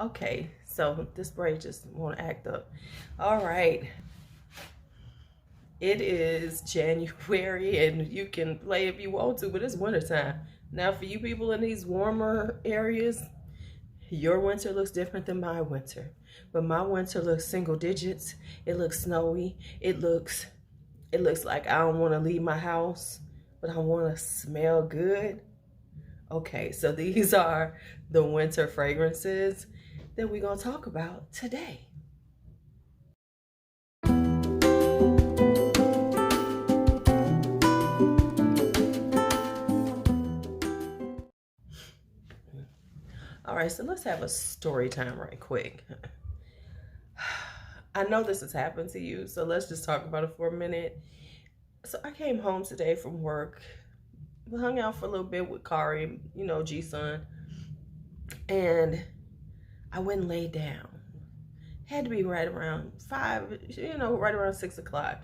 Okay, so this braid just won't act up. All right. It is January and you can play if you want to, but it's wintertime. Now for you people in these warmer areas, your winter looks different than my winter. But my winter looks single digits. It looks snowy. It looks like I don't want to leave my house, but I want to smell good. Okay, so these are the winter fragrances that we're going to talk about today. All right, so let's have a story time right quick. I know this has happened to you, so let's just talk about it for a minute. So I came home today from work. We hung out for a little bit with Kari, you know, G-Son. And I went and laid down. Had to be right around 5, you know, right around 6 o'clock.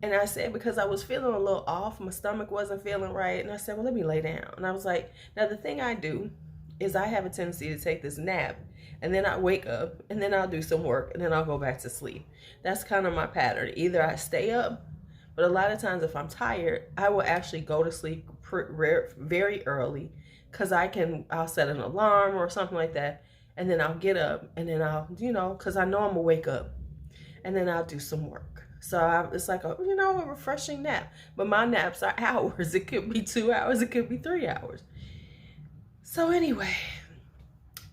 And I said, because I was feeling a little off, my stomach wasn't feeling right. And I said, well, let me lay down. And I was like, now the thing I do is I have a tendency to take this nap and then I wake up and then I'll do some work and then I'll go back to sleep. That's kind of my pattern. Either I stay up, but a lot of times if I'm tired, I will actually go to sleep very early because I'll set an alarm or something like that. And then I'll get up and then I'll, you know, because I know I'm gonna wake up and then I'll do some work. So it's like a refreshing nap. But my naps are hours. It could be 2 hours. It could be 3 hours. So anyway,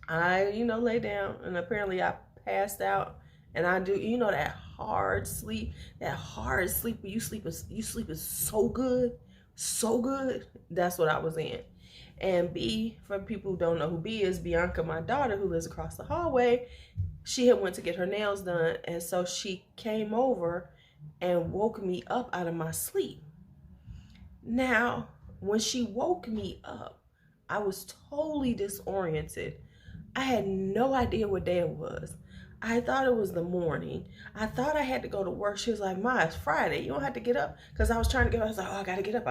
I, lay down and apparently I passed out and I do, that hard sleep where you sleep is so good. That's what I was in. And B, for people who don't know who B is, Bianca, my daughter who lives across the hallway, she had went to get her nails done. And so she came over and woke me up out of my sleep. Now, when she woke me up, I was totally disoriented. I had no idea what day it was. I thought it was the morning. I thought I had to go to work. She was like, Ma, it's Friday. You don't have to get up. Because I was trying to get up. I was like, oh, I got to get up.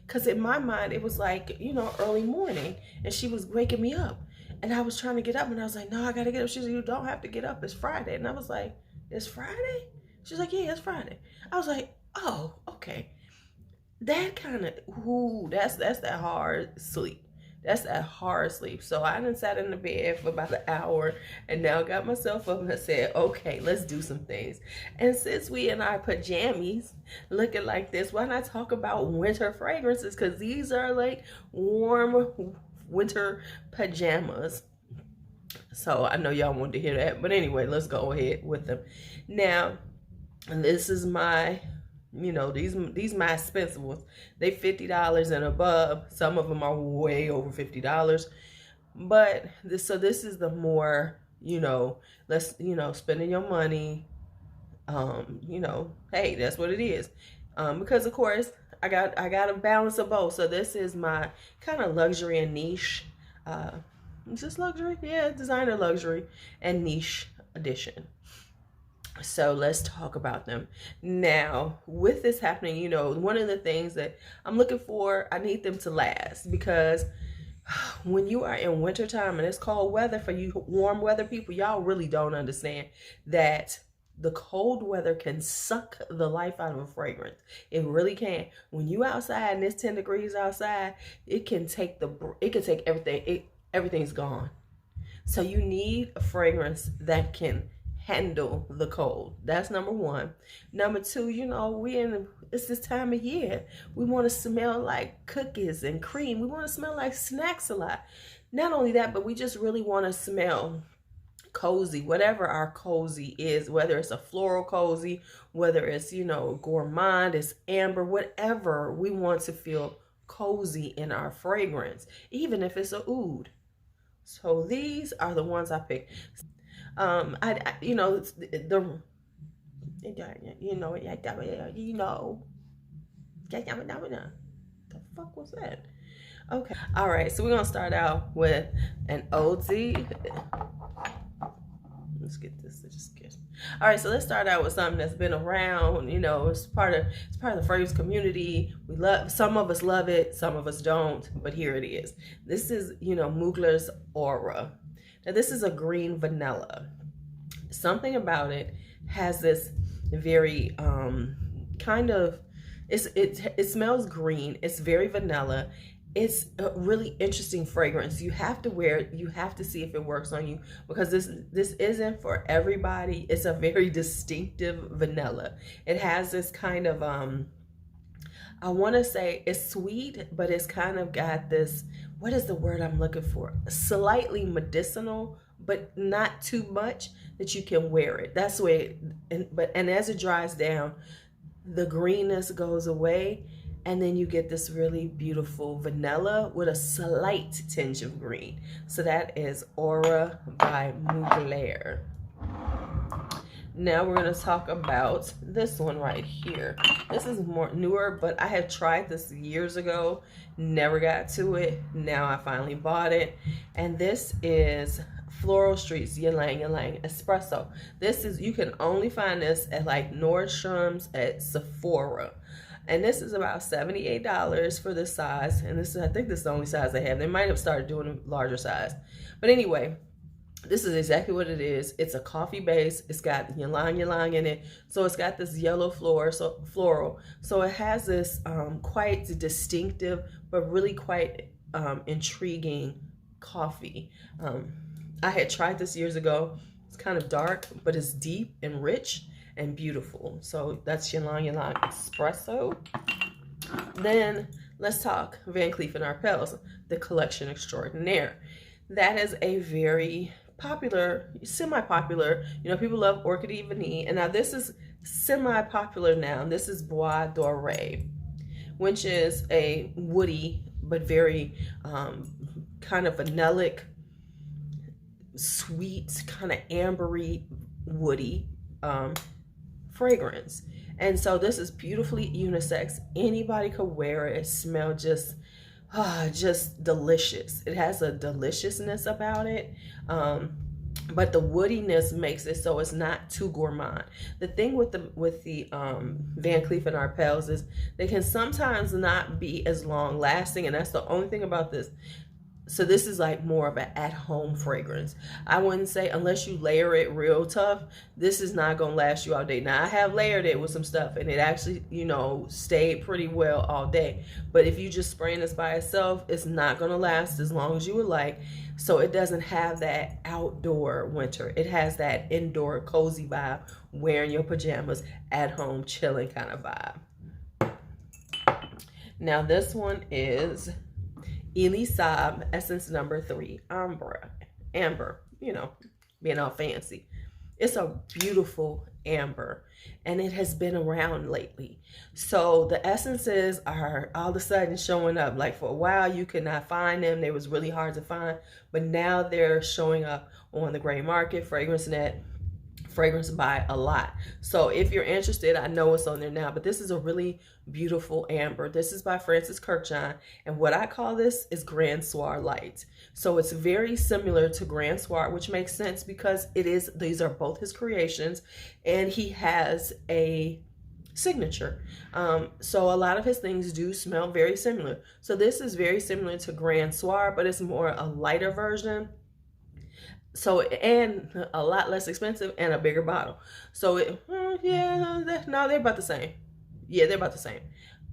Because in my mind, it was like, early morning. And she was waking me up. And I was trying to get up. And I was like, no, I got to get up. She was like, you don't have to get up. It's Friday. And I was like, it's Friday? She was like, yeah, it's Friday. I was like, oh, okay. That kind of, that's that hard sleep. That's that hard sleep. So I done sat in the bed for about an hour and now got myself up and I said, okay, let's do some things. And since we in our pajamas looking like this, why not talk about winter fragrances? Because these are like warm winter pajamas. So I know y'all wanted to hear that. But anyway, let's go ahead with them. Now, this is my... these my expensive ones. They $50 and above. Some of them are way over $50. But this is the more, let's, spending your money. Hey, that's what it is. Because of course I got a balance of both. So this is my kind of luxury and niche. Is this luxury? Yeah, designer luxury and niche edition. So let's talk about them. Now, with this happening, one of the things that I'm looking for, I need them to last, because when you are in wintertime and it's cold weather, for you warm weather people, y'all really don't understand that the cold weather can suck the life out of a fragrance. It really can. When you outside and it's 10 degrees outside, it can take everything. Everything's gone. So you need a fragrance that can handle the cold. That's number one. Number two, it's this time of year. We want to smell like cookies and cream. We want to smell like snacks a lot. Not only that, but we just really want to smell cozy, whatever our cozy is, whether it's a floral cozy, whether it's, gourmand, it's amber, whatever. We want to feel cozy in our fragrance, even if it's a oud. So these are the ones I picked. The fuck was that? Okay, all right, so we're gonna start out with an OZ. Let's get this. All right, so let's start out with something that's been around. It's part of the fragrance community. Some of us love it, some of us don't, but here it is. This is Mugler's Aura. Now this is a green vanilla. Something about it has this very kind of, it smells green. It's very vanilla. It's a really interesting fragrance. You have to wear it. You have to see if it works on you, because this isn't for everybody. It's a very distinctive vanilla. It has this kind of I want to say it's sweet, but it's kind of got this, what is the word I'm looking for? Slightly medicinal, but not too much that you can wear it. That's the way, and as it dries down, the greenness goes away, and then you get this really beautiful vanilla with a slight tinge of green. So that is Aura by Mugler. Now we're going to talk about this one right here. This is more newer, but I had tried this years ago, never got to it. Now I finally bought it. And this is Floral Street's Ylang Ylang Espresso. This is, you can only find this at like Nordstrom's, at Sephora. And this is about $78 for this size. And this is, I think this is the only size they have. They might have started doing a larger size. But anyway, this is exactly what it is. It's a coffee base. It's got ylang ylang in it. So it's got this yellow floral. So it has this quite distinctive, but really quite intriguing coffee. I had tried this years ago. It's kind of dark, but it's deep and rich and beautiful. So that's Ylang Ylang Espresso. Then let's talk Van Cleef & Arpels, the Collection Extraordinaire. That is a very popular, semi-popular, you know, people love Orchidee Vanille, and now this is semi-popular now. This is Bois Doré, which is a woody but very kind of vanillic, sweet, kind of ambery, woody fragrance. And so this is beautifully unisex. Anybody could wear it. It smells just delicious. It has a deliciousness about it, but the woodiness makes it so it's not too gourmand. The thing with the Van Cleef & Arpels is they can sometimes not be as long lasting, and that's the only thing about this. So this is like more of an at-home fragrance. I wouldn't say, unless you layer it real tough, this is not gonna last you all day. Now I have layered it with some stuff, and it actually, you know, stayed pretty well all day. But if you just spraying this by itself, it's not gonna last as long as you would like. So it doesn't have that outdoor winter. It has that indoor cozy vibe, wearing your pajamas at home, chilling kind of vibe. Now this one is Elie Saab Essence Number 3 Amber, you know, being all fancy. It's a beautiful amber, and it has been around lately. So the essences are all of a sudden showing up. Like for a while you could not find them. They was really hard to find, but now they're showing up on the gray market, FragranceNet, Fragrance Buy a lot. So if you're interested, I know it's on there now, but this is a really beautiful amber. This is by Francis Kurkdjian, and what I call this is Grand Soir Light. So it's very similar to Grand Soir, which makes sense because it is, these are both his creations, and he has a signature. So a lot of his things do smell very similar. So this is very similar to Grand Soir, but it's more a lighter version. So, and a lot less expensive and a bigger bottle. So yeah, no, they're about the same. Yeah, they're about the same.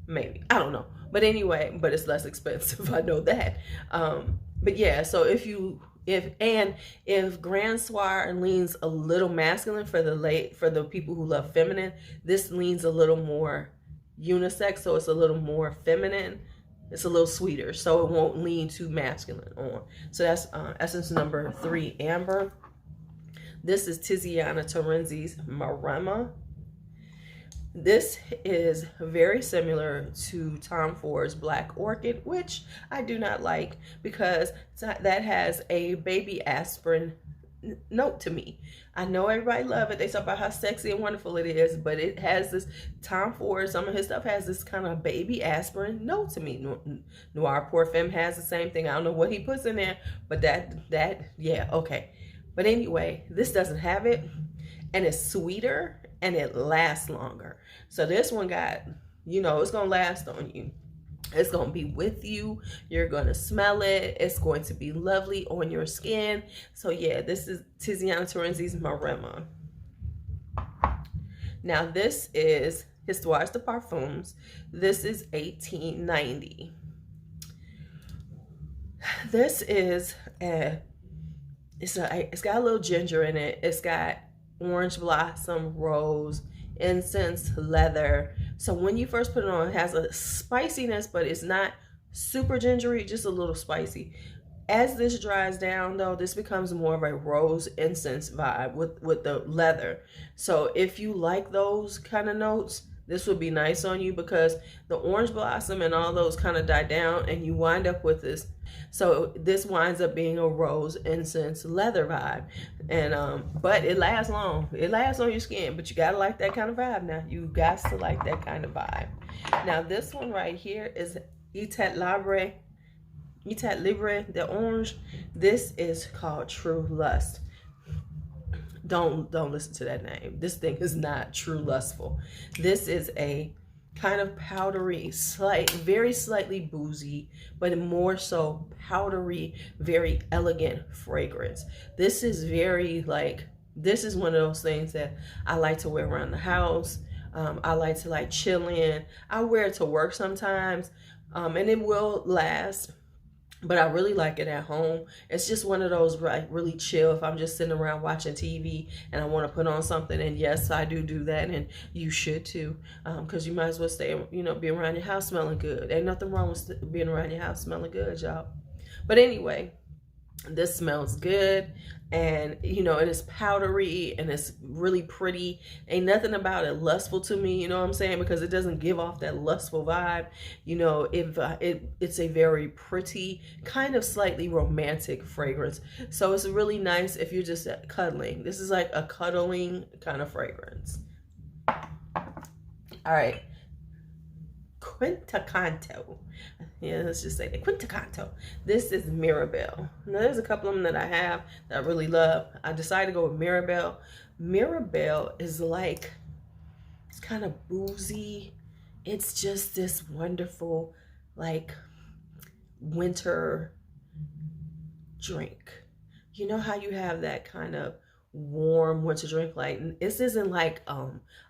Maybe, I don't know. But anyway, but it's less expensive. I know that. But yeah, so if Grand Soir leans a little masculine for the people who love feminine, this leans a little more unisex, so it's a little more feminine. It's a little sweeter, so it won't lean too masculine on. So that's Essence Number 3 Amber. This is Tiziana Terenzi's Maremma. This is very similar to Tom Ford's Black Orchid, which I do not like because that has a baby aspirin note to me. I know everybody love it. They talk about how sexy and wonderful it is, but it has this, Tom Ford, some of his stuff has this kind of baby aspirin note to me. Noir Perfume has the same thing. I don't know what he puts in there, but that yeah, okay. But anyway, this doesn't have it, and it's sweeter and it lasts longer. So this one got, you know, it's gonna last on you. It's going to be with you. You're going to smell it. It's going to be lovely on your skin. So yeah, this is Tiziana Terenzi's Maremma. Now this is Histoires de Parfums. This is $18.90. This is it's got a little ginger in it. It's got orange blossom, rose, incense, leather. So when you first put it on, it has a spiciness, but it's not super gingery, just a little spicy. As this dries down though, this becomes more of a rose incense vibe with the leather. So if you like those kind of notes, this would be nice on you, because the orange blossom and all those kind of die down and you wind up with this. So this winds up being a rose incense leather vibe. And but it lasts long. It lasts on your skin, but you gotta like that kind of vibe now. You got to like that kind of vibe. Now this one right here is Etat Libre, the orange. This is called True Lust. Don't listen to that name. This thing is not true lustful. This is a kind of powdery, very slightly boozy, but more so powdery, very elegant fragrance. This is very this is one of those things that I like to wear around the house. I like to chill in. I wear it to work sometimes, and it will last. But I really like it at home. It's just one of those really chill, if I'm just sitting around watching TV and I want to put on something. And yes, I do that, and you should too, because you might as well stay, be around your house smelling good. Ain't nothing wrong with being around your house smelling good, y'all. But anyway, this smells good, and it is powdery and it's really pretty. Ain't nothing about it lustful to me, you know what I'm saying, because it doesn't give off that lustful vibe. It's a very pretty, kind of slightly romantic fragrance. So it's really nice if you're just cuddling. This is like a cuddling kind of fragrance. All right, Canto. Yeah, let's just say that. Canto. This is Mirabelle. Now, there's a couple of them that I have that I really love. I decided to go with Mirabelle. Mirabelle is it's kind of boozy. It's just this wonderful, winter drink. You know how you have that kind of warm winter drink? This isn't a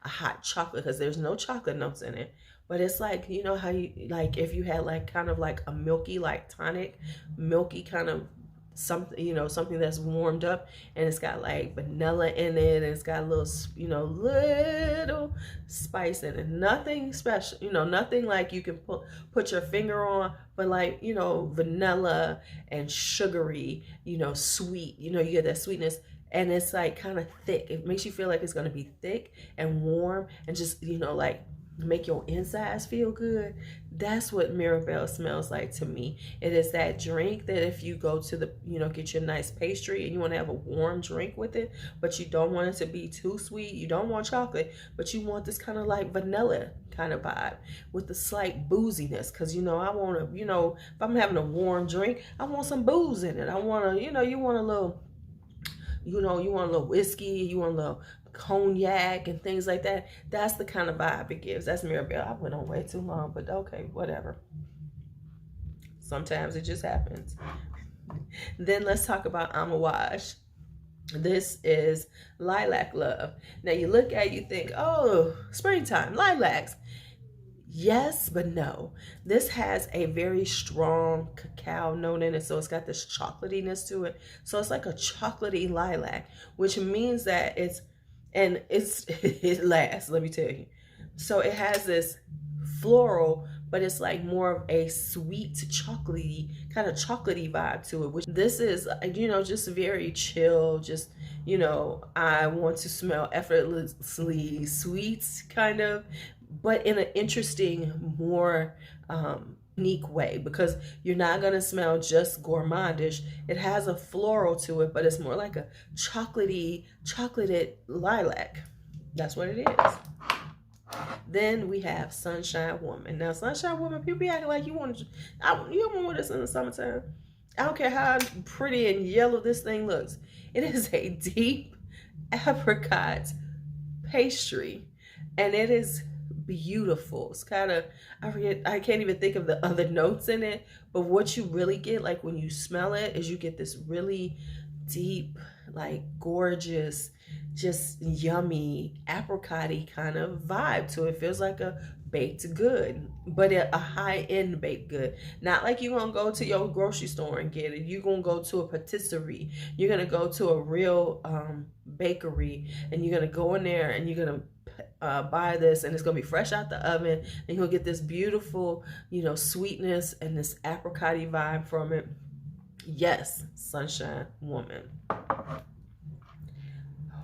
hot chocolate, because there's no chocolate notes in it. But it's how you, if you had kind of a milky, tonic, milky kind of something, something that's warmed up, and it's got vanilla in it, and it's got a little, little spice in it. Nothing special, nothing you can put your finger on, but vanilla and sugary, sweet, you get that sweetness. And it's kind of thick. It makes you feel like it's going to be thick and warm and just, make your insides feel good. That's what Mirabelle smells like to me. It is that drink that if you go to the, get your nice pastry and you want to have a warm drink with it, but you don't want it to be too sweet. You don't want chocolate, but you want this kind of vanilla kind of vibe with the slight booziness. Because, I want to, if I'm having a warm drink, I want some booze in it. I want to, you want a little, you want a little whiskey, you want a little cognac and things like that. That's the kind of vibe it gives. That's Mirabelle. I went on way too long, but okay, whatever. Sometimes it just happens. Then let's talk about Amouage. This is Lilac Love. Now you look at it, you think, oh, springtime, lilacs. Yes, but no. This has a very strong cacao note in it, so it's got this chocolatiness to it. So it's like a chocolatey lilac, which means that it lasts, let me tell you. So it has this floral, but it's more of a sweet, chocolatey, kind of chocolatey vibe to it, which this is, just very chill, just, I want to smell effortlessly sweet, kind of, but in an interesting, more unique way, because you're not going to smell just gourmandish. It has a floral to it, but it's more like a chocolated lilac. That's what it is. Then we have Sunshine Woman. Now, Sunshine Woman, people be acting like you want this in the summertime. I don't care how pretty and yellow this thing looks. It is a deep apricot pastry, and it is beautiful. It's kind of, I can't even think of the other notes in it, but what you really get, like when you smell it, is you get this really deep, like gorgeous, just yummy, apricot-y kind of vibe to it. It feels like a baked good, but a high-end baked good. Not like you're gonna go to your grocery store and get it. You're gonna go to a patisserie. You're gonna go to a real bakery, and you're gonna go in there and you're gonna buy this, and it's gonna be fresh out the oven, and you'll get this beautiful, you know, sweetness and this apricot-y vibe from it. Yes, Sunshine Woman.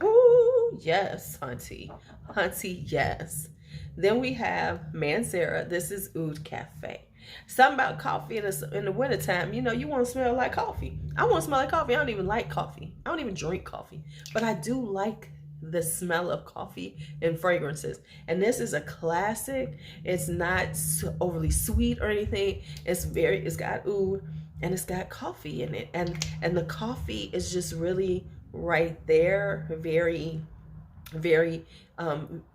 Ooh, yes, hunty. Hunty, yes. Then we have Mancera. This is Oud Cafe. Something about coffee in the wintertime, you know, you want to smell like coffee. I want to smell like coffee. I don't even like coffee. I don't even drink coffee. But I do like the smell of coffee and fragrances. And this is a classic. It's not overly sweet or anything. It's got oud and it's got coffee in it. And the coffee is just really right there. Very, very,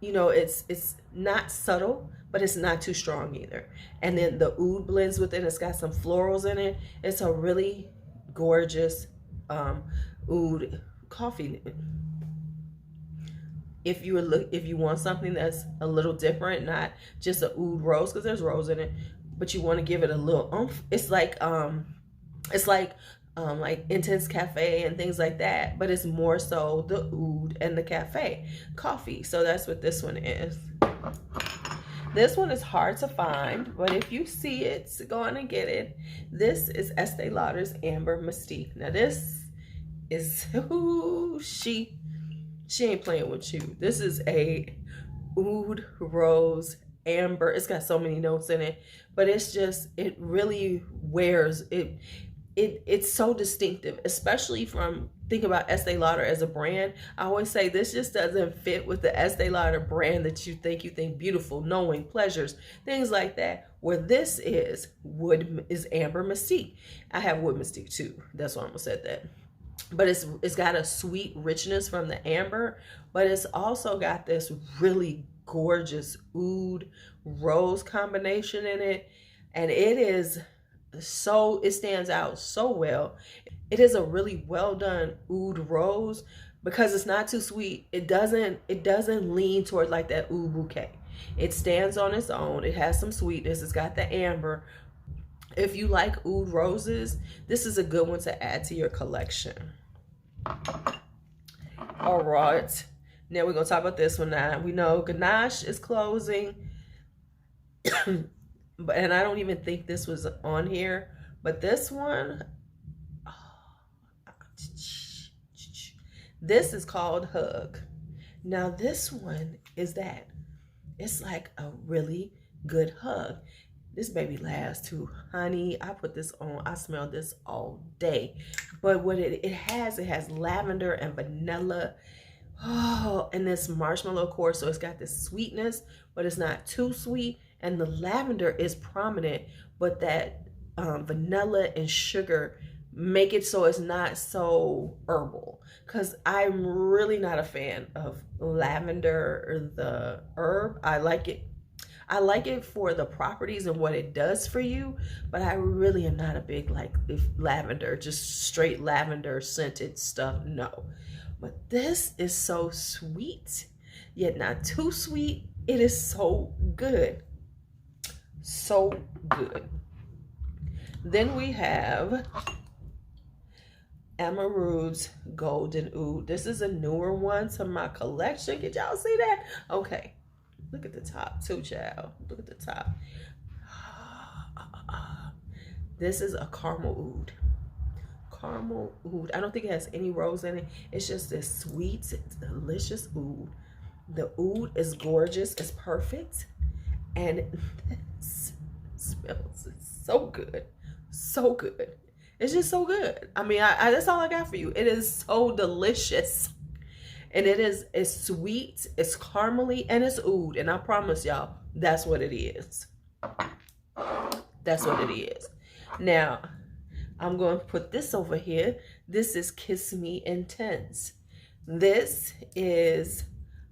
you know, it's not subtle, but it's not too strong either. And then the oud blends with it. It's got some florals in it. It's a really gorgeous oud coffee. If you want something that's a little different, not just a oud rose, because there's rose in it, but you want to give it a little oomph. It's like Intense Cafe and things like that, but it's more so the oud and the cafe coffee. So that's what this one is. This one is hard to find, but if you see it, go on and get it. This is Estee Lauder's Amber Mystique. Now this is, ooh, she ain't playing with you. This is a oud rose amber. It's got so many notes in it, but it's just, it really wears it. It's so distinctive, especially from, think about Estee Lauder as a brand. I always say this just doesn't fit with the Estee Lauder brand that you think beautiful, knowing, pleasures, things like that. Where this is Amber Mystique. I have Wood Mystique too. That's why I'm gonna say that. But it's got a sweet richness from the amber, but it's also got this really gorgeous oud rose combination in it, and it stands out so well. It is a really well done oud rose because it's not too sweet. It doesn't lean toward like that oud bouquet. It stands on its own. It has some sweetness. It's got the amber. If you like oud roses, this is a good one to add to your collection. All right, now we're gonna talk about this one. Now we know Ganache is closing. And I don't even think this was on here, but this one, this is called Hug. Now this one is that, it's like a really good hug. This baby lasts too, honey. I put this on, I smell this all day. But what it has lavender and vanilla. Oh, and this marshmallow core, so it's got this sweetness, but it's not too sweet. And the lavender is prominent, but that vanilla and sugar make it so it's not so herbal. Because I'm really not a fan of lavender or the herb. I like it for the properties and what it does for you, but I really am not a big lavender, just straight lavender scented stuff, no. But this is so sweet, yet not too sweet. It is so good. So good. Then we have Amoroud's Golden Oud. This is a newer one to my collection. Did y'all see that? Okay. Look at the top too, child. Look at the top. This is a caramel oud. Caramel oud. I don't think it has any rose in it. It's just this sweet, delicious oud. The oud is gorgeous. It's perfect. And this smells so good. So good. It's just so good. I mean, that's all I got for you. It is so delicious. And it's sweet, it's caramely, and it's oud. And I promise y'all, that's what it is. That's what it is. Now, I'm going to put this over here. This is Kiss Me Intense. This is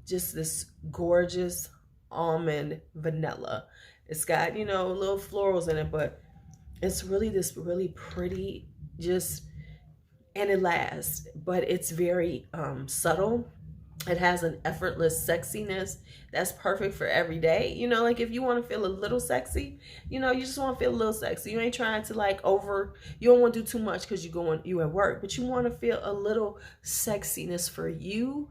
just this gorgeous almond vanilla. It's got, you know, little florals in it, but it's really this really pretty, just, and it lasts, but it's very subtle. It has an effortless sexiness that's perfect for every day. You know, like if you want to feel a little sexy, you know, you just want to feel a little sexy. You ain't trying to like you don't want to do too much because you at work, but you want to feel a little sexiness for you.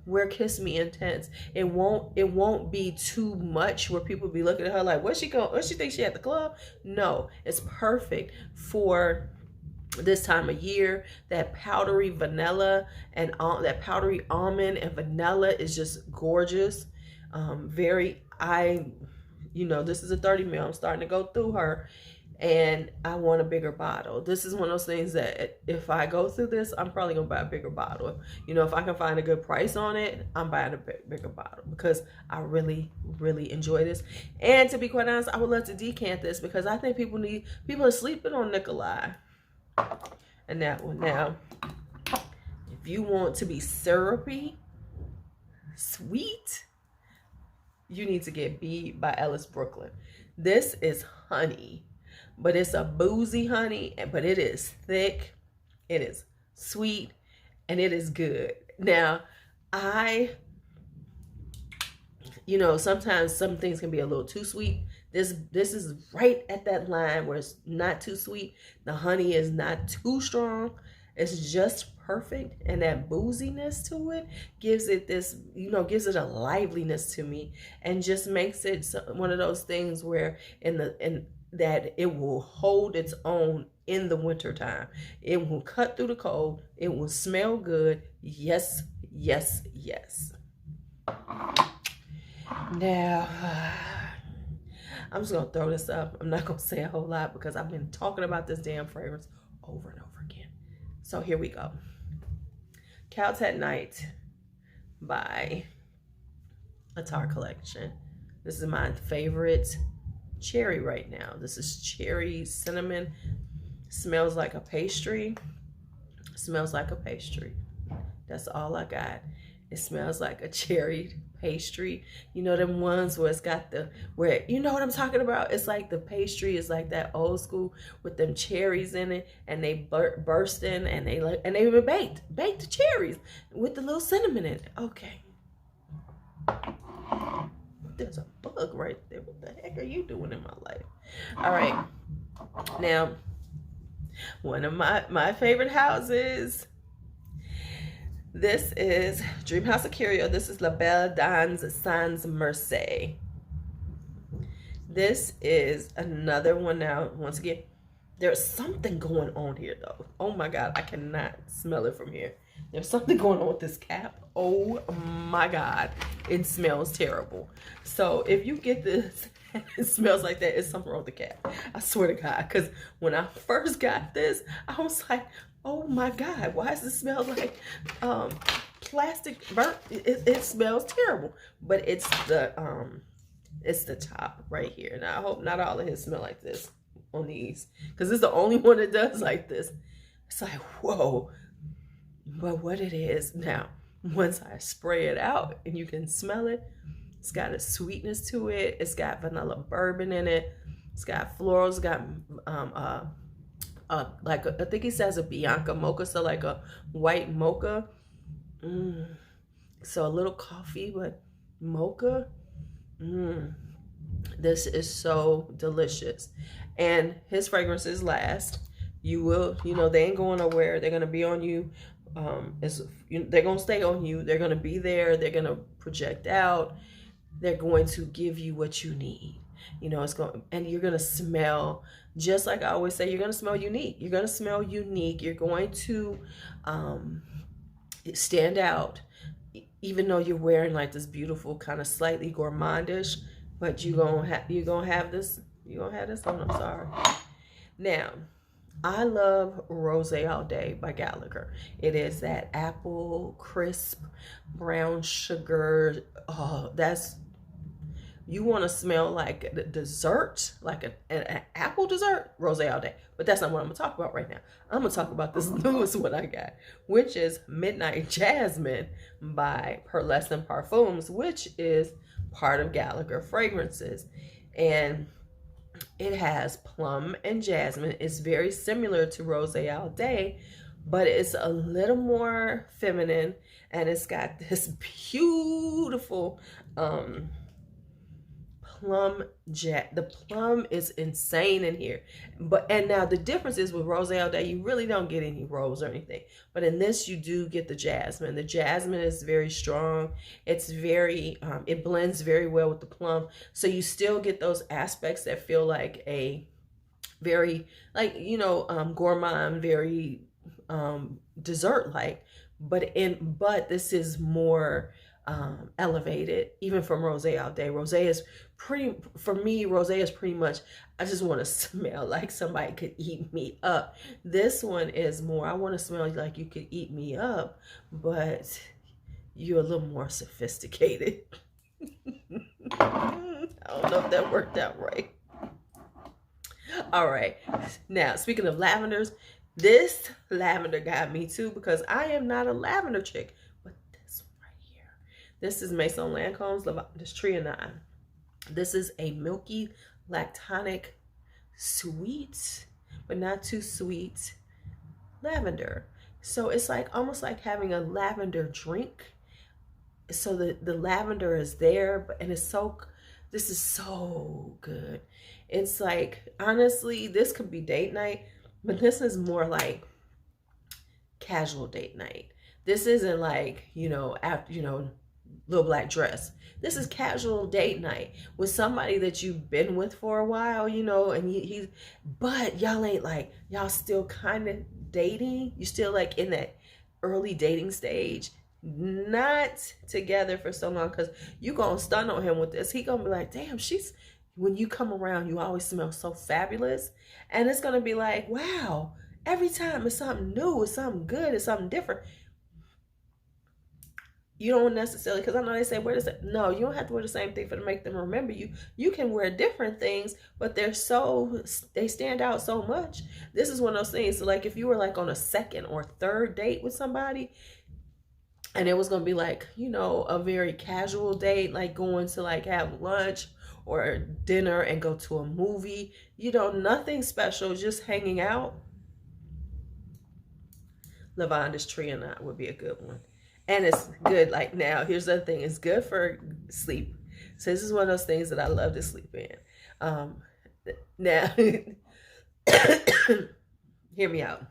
Wear Kiss Me Intense. It won't be too much where people be looking at her like, what she think she at the club? No, it's perfect for this time of year. That powdery vanilla and that powdery almond and vanilla is just gorgeous. You know, this is a 30 ml. I'm starting to go through her, and I want a bigger bottle. This is one of those things that if I go through this, I'm probably gonna buy a bigger bottle. You know, if I can find a good price on it, I'm buying a bigger bottle because I really, really enjoy this. And to be quite honest, I would love to decant this because I think people are sleeping on Nicolai. And that one. Now, if you want to be syrupy, sweet, you need to get B by Ellis Brooklyn. This is honey, but it's a boozy honey, but it is thick, it is sweet, and it is good. Now, you know, sometimes some things can be a little too sweet. This is right at that line where it's not too sweet. The honey is not too strong. It's just perfect. And that booziness to it gives it this, you know, gives it a liveliness to me and just makes it one of those things where that it will hold its own in the wintertime. It will cut through the cold. It will smell good. Yes, yes, yes. Now, I'm just going to throw this up. I'm not going to say a whole lot because I've been talking about this damn fragrance over and over again. So here we go. Couch at Night by Attar Collection. This is my favorite cherry right now. This is cherry cinnamon. Smells like a pastry. Smells like a pastry. That's all I got. It smells like a cherry pastry. You know them ones where it's got you know what I'm talking about? It's like the pastry is like that old school with them cherries in it, and they burst in, and they even baked the cherries with the little cinnamon in it. Okay. There's a bug right there. What the heck are you doing in my life? All right. Now, one of my favorite houses. This is Dreamhouse Ikiryo. This is La Belle dans Sans Mercé. This is another one now. Once again, there's something going on here though. Oh my God, I cannot smell it from here. There's something going on with this cap. Oh my God, it smells terrible. So if you get this, it smells like that, it's something wrong with the cap. I swear to God, because when I first got this, I was like, oh my God, why does it smell like plastic burnt? It smells terrible. But it's the top right here. And I hope not all of his smell like this on these, because it's the only one that does like this. It's like, whoa. But what it is now, once I spray it out and you can smell it, it's got a sweetness to it. It's got vanilla bourbon in it. It's got florals. It's got like I think he says a Bianca mocha, so like a white mocha. So a little coffee, but mocha. This is so delicious. And his fragrances last. You know, they ain't going nowhere. They're gonna be on you. They're gonna stay on you. They're gonna be there. They're gonna project out. They're going to give you what you need. You know, and you're gonna smell, just like I always say, you're gonna smell unique. You're gonna smell unique. You're going to stand out, even though you're wearing like this beautiful kind of slightly gourmandish. But you're gonna have this on. I'm sorry. Now, I love Rose All Day by Gallagher. It is that apple crisp brown sugar. Oh, you want to smell like a dessert, like an apple dessert, Rose All Day. But that's not what I'm going to talk about right now. I'm going to talk about this newest one I got, which is Midnight Jasmine by Pearlescent Parfums, which is part of Gallagher Fragrances. And it has plum and jasmine. It's very similar to Rose All Day, but it's a little more feminine, and it's got this beautiful plum the plum is insane in here. And now the difference is with Rose All Day, you really don't get any rose or anything, but in this you do get the jasmine. The jasmine is very strong. It's very it blends very well with the plum, so you still get those aspects that feel like a very, like, you know, gourmand, very dessert like, but this is more elevated even from Rose All Day. Rose is pretty, for me, Rose is pretty much, I just want to smell like somebody could eat me up. This one is more, I want to smell like you could eat me up, but you're a little more sophisticated. I don't know if that worked out right. All right, now speaking of lavenders, this lavender got me too, because I am not a lavender chick. But this one right here, this is Maison Lancome's Lavandis Trianine. This is a milky, lactonic, sweet, but not too sweet lavender. So it's like almost like having a lavender drink. So the lavender is there, and it's so, this is so good. It's like, honestly, this could be date night, but this is more like casual date night. This isn't like, you know, after, you know, little black dress. This is casual date night with somebody that you've been with for a while, you know, and he's, but y'all ain't like, y'all still kind of dating. You still like in that early dating stage, not together for so long, because you gonna stun on him with this. He gonna be like, damn, she's, when you come around, you always smell so fabulous. And it's gonna be like, wow, every time it's something new, it's something good, it's something different. You don't necessarily, because I know they say wear the same. No, you don't have to wear the same thing for to make them remember you. You can wear different things, but they're so, they stand out so much. This is one of those things. So like if you were like on a second or third date with somebody, and it was gonna be like, you know, a very casual date, like going to like have lunch or dinner and go to a movie, you know, nothing special, just hanging out. Lavandis Trianine would be a good one. And it's good, like, now, here's the other thing, it's good for sleep. So this is one of those things that I love to sleep in. Now, hear me out.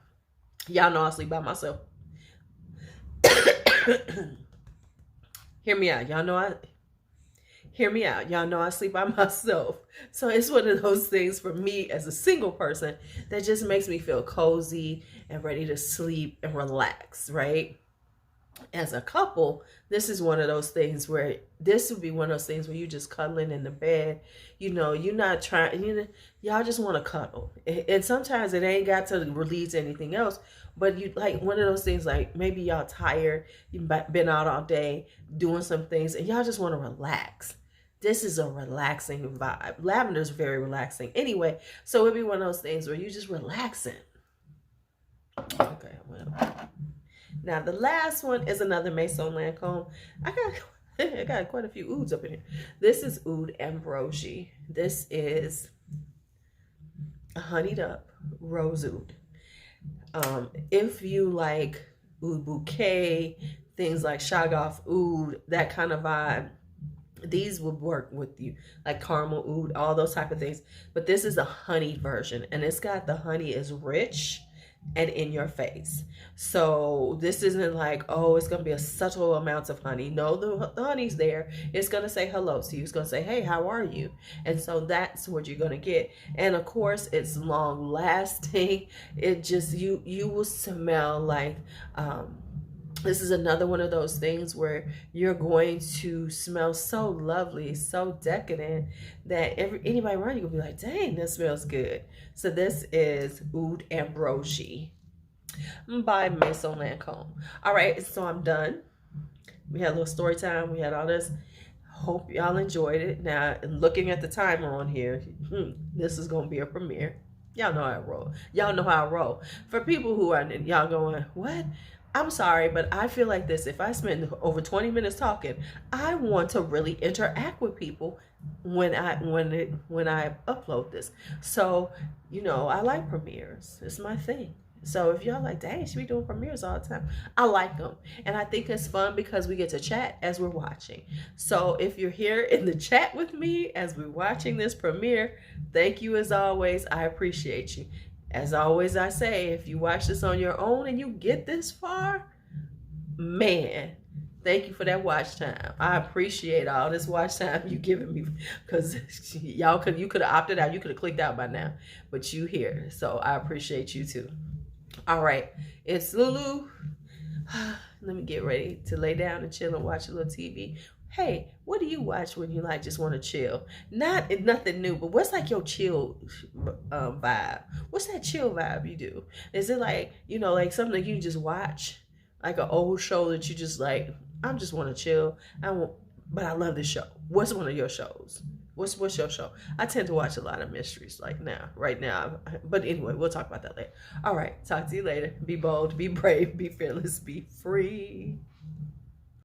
Y'all know I sleep by myself. Hear me out. Y'all know I sleep by myself. So it's one of those things for me as a single person that just makes me feel cozy and ready to sleep and relax, right? As a couple, this is one of those things where this would be one of those things where you just cuddling in the bed, you know, you're not trying, you know, y'all just want to cuddle. And sometimes it ain't got to release anything else, but you like one of those things, like maybe y'all tired, you've been out all day doing some things and y'all just want to relax. This is a relaxing vibe. Lavender is very relaxing anyway, so it'd be one of those things where you just relaxing. Okay, well. Now the last one is another Maison Lancome. I got quite a few ouds up in here. This is Oud Ambroisie. This is a honeyed up rose oud. If you like oud bouquet, things like Shaggoth oud, that kind of vibe, these would work with you, like caramel oud, all those type of things. But this is a honeyed version, and it's got, the honey is rich and in your face. So this isn't like, oh, it's gonna be a subtle amount of honey. No, the honey's there. It's gonna say hello to you. It's gonna say, hey, how are you? And so that's what you're gonna get. And of course, it's long lasting. It just, you will smell like, this is another one of those things where you're going to smell so lovely, so decadent, that anybody around you will be like, dang, that smells good. So this is Oud Ambroisie by Maison Lancome. All right, so I'm done. We had a little story time. We had all this. Hope y'all enjoyed it. Now, looking at the timer on here, this is going to be a premiere. Y'all know how I roll. Y'all know how I roll. For people who are, y'all going, what? I'm sorry, but I feel like this. If I spend over 20 minutes talking, I want to really interact with people when I upload this. So, I like premieres. It's my thing. So if y'all like, dang, she be doing premieres all the time, I like them. And I think it's fun because we get to chat as we're watching. So if you're here in the chat with me as we're watching this premiere, thank you as always. I appreciate you. As always, I say, if you watch this on your own and you get this far, man, thank you for that watch time. I appreciate all this watch time you giving me, because you could have opted out. You could have clicked out by now, but you here. So I appreciate you too. All right, it's LuuLuu. Let me get ready to lay down and chill and watch a little TV. Hey, what do you watch when you just want to chill? Nothing new, but what's like your chill vibe? What's that chill vibe you do? Is it like something you just watch, like an old show that you just like? I just want to chill. But I love this show. What's one of your shows? What's your show? I tend to watch a lot of mysteries right now. But anyway, we'll talk about that later. All right, talk to you later. Be bold, be brave, be fearless, be free.